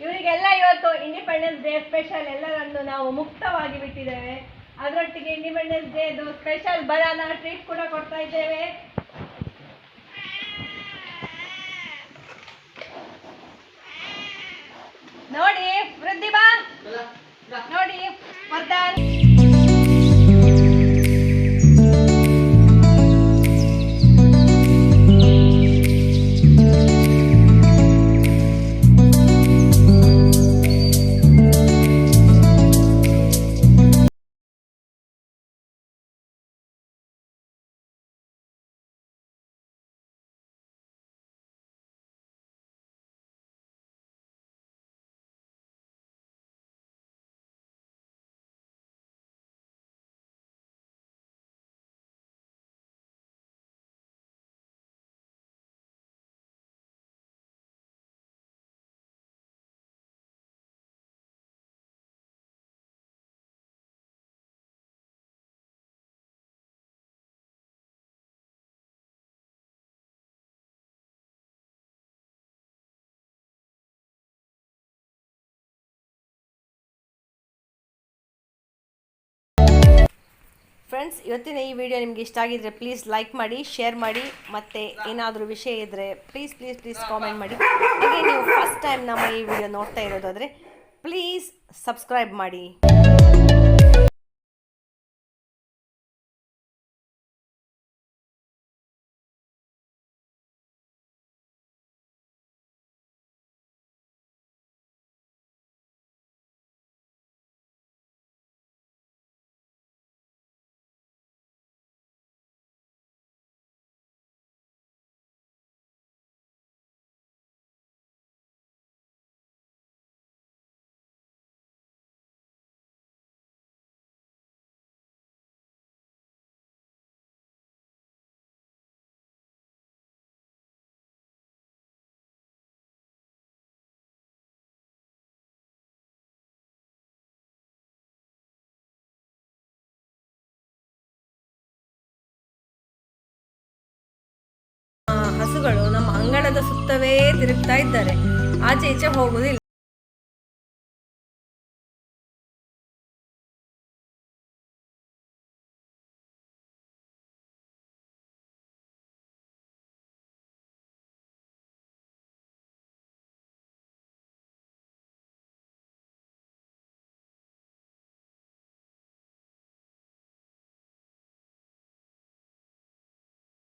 ಇವರಿಗೆಲ್ಲ ಇವತ್ತು independence day special ಎಲ್ಲರನ್ನು ನಾವು ಮುಕ್ತವಾಗಿ ಬಿಟ್ಟಿದ್ದೇವೆ. ಅದರೊಟ್ಟಿಗೆ independence day special banana treat ಕೂಡ ಕೊಡ್ತಾ ಇದ್ದೇವೆ. ನೋಡಿ ಪ್ರತಿಭಾ, ನೋಡಿ ವರ್ಧನ್. ಫ್ರೆಂಡ್ಸ್, ಇವತ್ತಿನ ಈ ವಿಡಿಯೋ ನಿಮಗೆ ಇಷ್ಟ ಆಗಿದ್ರೆ ಪ್ಲೀಸ್ ಲೈಕ್ ಮಾಡಿ, ಶೇರ್ ಮಾಡಿ, ಮತ್ತು ಏನಾದರೂ ವಿಷಯ ಇದ್ದರೆ ಪ್ಲೀಸ್ ಕಾಮೆಂಟ್ ಮಾಡಿ. ಹಾಗೆ ನೀವು ಫಸ್ಟ್ ಟೈಮ್ ನಮ್ಮ ಈ ವಿಡಿಯೋ ನೋಡ್ತಾ ಇರೋದಾದರೆ ಪ್ಲೀಸ್ ಸಬ್ಸ್ಕ್ರೈಬ್ ಮಾಡಿ. ಹಸುಗಳು ನಮ್ಮ ಅಂಗಳದ ಸುತ್ತವೇ ತಿರುಗ್ತಾ ಇದ್ದಾರೆ, ಆಚೆ ಈಚೆ ಹೋಗುವುದಿಲ್ಲ.